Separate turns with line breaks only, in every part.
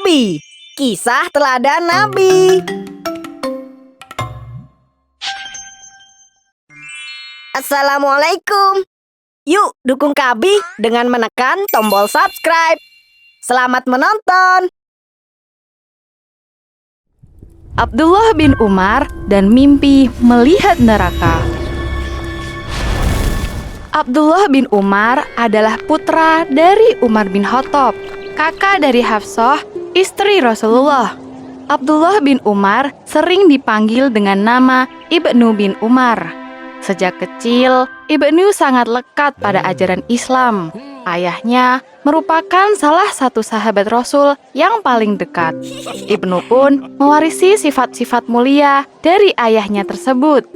Nabi. Kisah teladan Nabi. Assalamualaikum. Yuk dukung Kabi dengan menekan tombol subscribe. Selamat menonton.
Abdullah bin Umar dan mimpi melihat neraka. Abdullah bin Umar adalah putra dari Umar bin Khattab, kakak dari Hafsah, istri Rasulullah. Abdullah bin Umar sering dipanggil dengan nama Ibnu bin Umar. Sejak kecil, Ibnu sangat lekat pada ajaran Islam. Ayahnya merupakan salah satu sahabat Rasul yang paling dekat. Ibnu pun mewarisi sifat-sifat mulia dari ayahnya tersebut.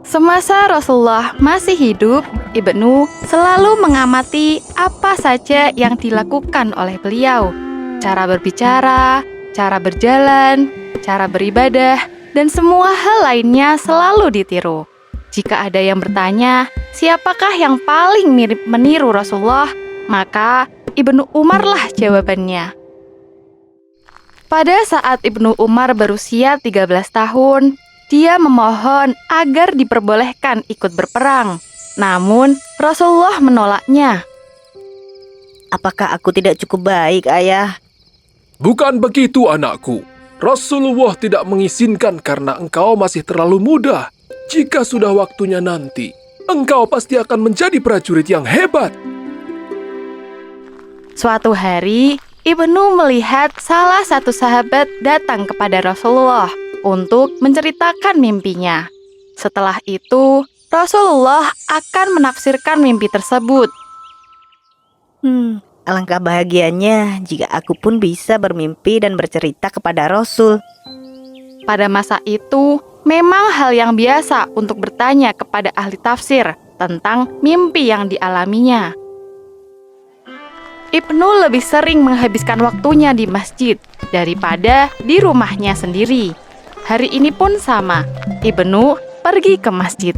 Semasa Rasulullah masih hidup, Ibnu selalu mengamati apa saja yang dilakukan oleh beliau. Cara berbicara, cara berjalan, cara beribadah, dan semua hal lainnya selalu ditiru. Jika ada yang bertanya, siapakah yang paling mirip meniru Rasulullah? Maka Ibnu Umar lah jawabannya. Pada saat Ibnu Umar berusia 13 tahun, dia memohon agar diperbolehkan ikut berperang. Namun, Rasulullah menolaknya.
Apakah aku tidak cukup baik, Ayah?
Bukan begitu, anakku. Rasulullah tidak mengizinkan karena engkau masih terlalu muda. Jika sudah waktunya nanti, engkau pasti akan menjadi prajurit yang hebat.
Suatu hari, Ibnu melihat salah satu sahabat datang kepada Rasulullah untuk menceritakan mimpinya. Setelah itu, Rasulullah akan menafsirkan mimpi tersebut.
Alangkah bahagianya jika aku pun bisa bermimpi dan bercerita kepada Rasul.
Pada masa itu, memang hal yang biasa untuk bertanya kepada ahli tafsir tentang mimpi yang dialaminya. Ibnu lebih sering menghabiskan waktunya di masjid daripada di rumahnya sendiri. Hari ini pun sama, Ibnu pergi ke masjid.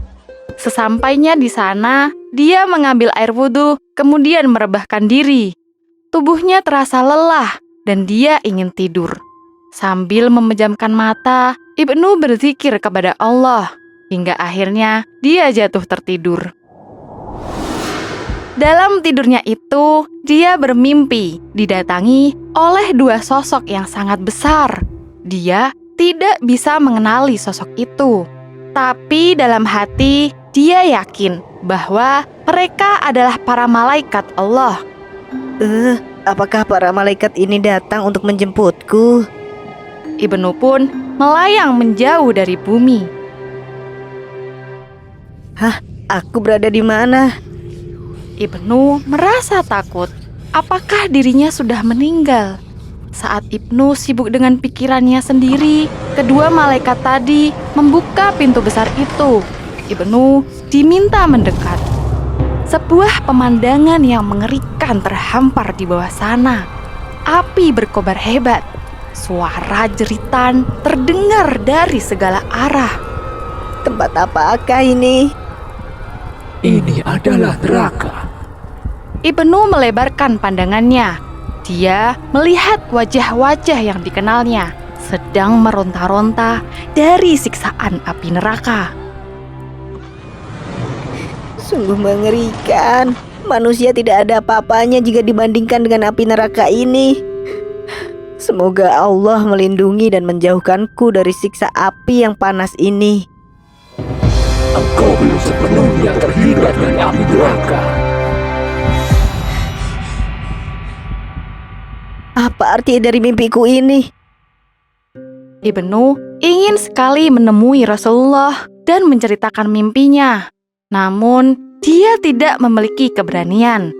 Sesampainya di sana, dia mengambil air wudhu, kemudian merebahkan diri. Tubuhnya terasa lelah dan dia ingin tidur. Sambil memejamkan mata, Ibnu berzikir kepada Allah, hingga akhirnya dia jatuh tertidur. Dalam tidurnya itu, dia bermimpi didatangi oleh dua sosok yang sangat besar. Dia tidak bisa mengenali sosok itu, tapi dalam hati dia yakin bahwa mereka adalah para malaikat Allah.
Apakah para malaikat ini datang untuk menjemputku?
Ibnu pun melayang menjauh dari bumi.
Aku berada di mana?
Ibnu merasa takut. Apakah dirinya sudah meninggal? Saat Ibnu sibuk dengan pikirannya sendiri, kedua malaikat tadi membuka pintu besar itu. Ibnu diminta mendekat. Sebuah pemandangan yang mengerikan terhampar di bawah sana. Api berkobar hebat. Suara jeritan terdengar dari segala arah.
Tempat apakah ini?
Ini adalah neraka.
Ibnu melebarkan pandangannya. Dia melihat wajah-wajah yang dikenalnya sedang meronta-ronta dari siksaan api neraka.
Sungguh mengerikan. Manusia tidak ada apa-apanya jika dibandingkan dengan api neraka ini. Semoga Allah melindungi dan menjauhkanku dari siksa api yang panas ini.
Engkau belum sepenuhnya terhindar dari api neraka.
Apa arti dari mimpiku ini?
Ibnu ingin sekali menemui Rasulullah dan menceritakan mimpinya. Namun, dia tidak memiliki keberanian.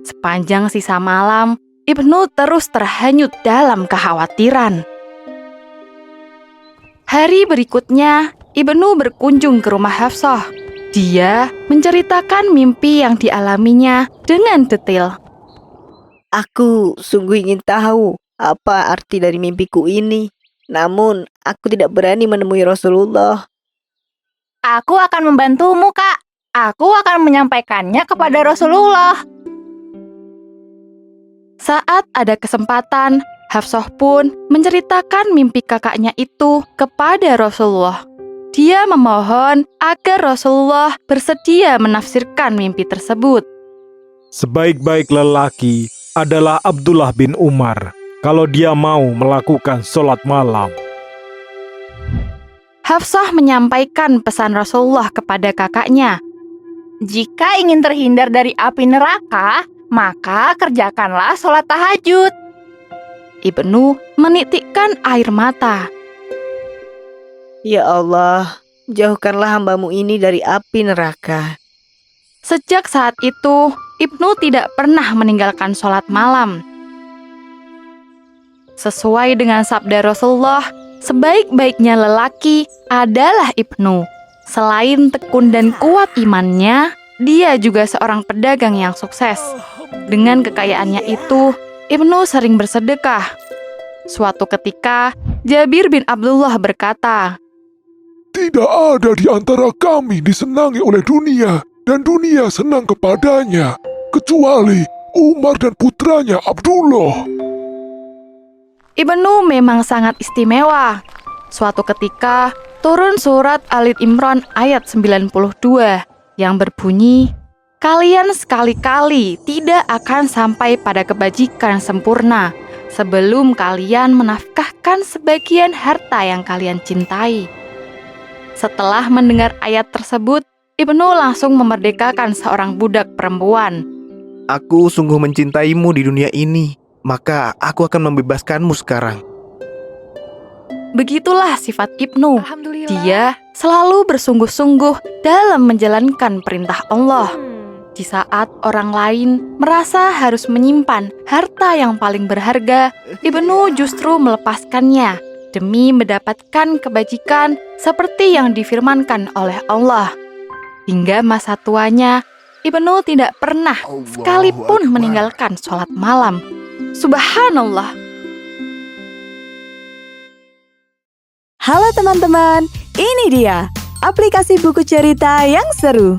Sepanjang sisa malam, Ibnu terus terhanyut dalam kekhawatiran. Hari berikutnya, Ibnu berkunjung ke rumah Hafsah. Dia menceritakan mimpi yang dialaminya dengan detail.
Aku sungguh ingin tahu apa arti dari mimpiku ini. Namun, aku tidak berani menemui Rasulullah.
Aku akan membantumu, Kak. Aku akan menyampaikannya kepada Rasulullah.
Saat ada kesempatan, Hafsah pun menceritakan mimpi kakaknya itu kepada Rasulullah. Dia memohon agar Rasulullah bersedia menafsirkan mimpi tersebut.
Sebaik-baik lelaki adalah Abdullah bin Umar kalau dia mau melakukan sholat malam.
Hafsah menyampaikan pesan Rasulullah kepada kakaknya.
Jika ingin terhindar dari api neraka, maka kerjakanlah sholat tahajud.
Ibnu menitikkan air mata.
Ya Allah, jauhkanlah hamba-Mu ini dari api neraka.
Sejak saat itu, Ibnu tidak pernah meninggalkan sholat malam. Sesuai dengan sabda Rasulullah, sebaik-baiknya lelaki adalah Ibnu. Selain tekun dan kuat imannya, dia juga seorang pedagang yang sukses. Dengan kekayaannya itu, Ibnu sering bersedekah. Suatu ketika, Jabir bin Abdullah berkata,
Tidak ada di antara kami disenangi oleh dunia dan dunia senang kepadanya, kecuali Umar dan putranya Abdullah.
Ibnu memang sangat istimewa. Suatu ketika, turun surat Ali Imran ayat 92 yang berbunyi, Kalian sekali-kali tidak akan sampai pada kebajikan sempurna sebelum kalian menafkahkan sebagian harta yang kalian cintai. Setelah mendengar ayat tersebut, Ibnu langsung memerdekakan seorang budak perempuan.
Aku sungguh mencintaimu di dunia ini, maka aku akan membebaskanmu sekarang.
Begitulah sifat Ibnu. Dia selalu bersungguh-sungguh dalam menjalankan perintah Allah. Di saat orang lain merasa harus menyimpan harta yang paling berharga, Ibnu justru melepaskannya demi mendapatkan kebajikan seperti yang difirmankan oleh Allah. Hingga masa tuanya, Ibnu tidak pernah sekalipun meninggalkan sholat malam. Subhanallah.
Halo teman-teman, ini dia aplikasi buku cerita yang seru.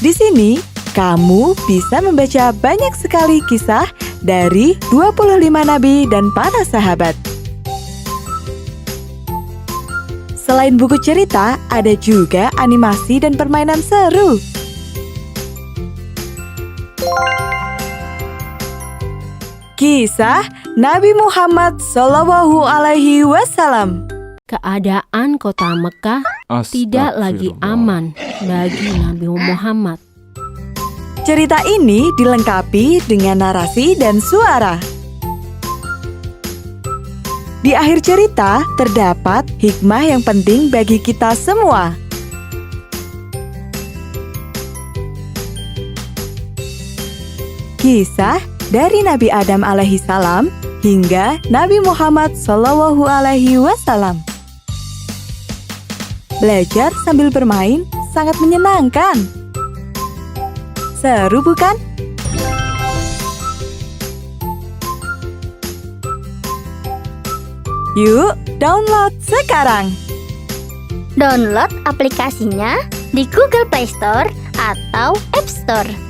Di sini, kamu bisa membaca banyak sekali kisah dari 25 nabi dan para sahabat. Selain buku cerita, ada juga animasi dan permainan seru. Kisah Nabi Muhammad SAW.
Keadaan kota Mekah tidak lagi aman bagi Nabi Muhammad.
Cerita ini dilengkapi dengan narasi dan suara. Di akhir cerita terdapat hikmah yang penting bagi kita semua. Kisah dari Nabi Adam alaihi salam hingga Nabi Muhammad sallallahu alaihi wasallam. Belajar sambil bermain sangat menyenangkan. Seru bukan? Yuk, download sekarang.
Download aplikasinya di Google Play Store atau App Store.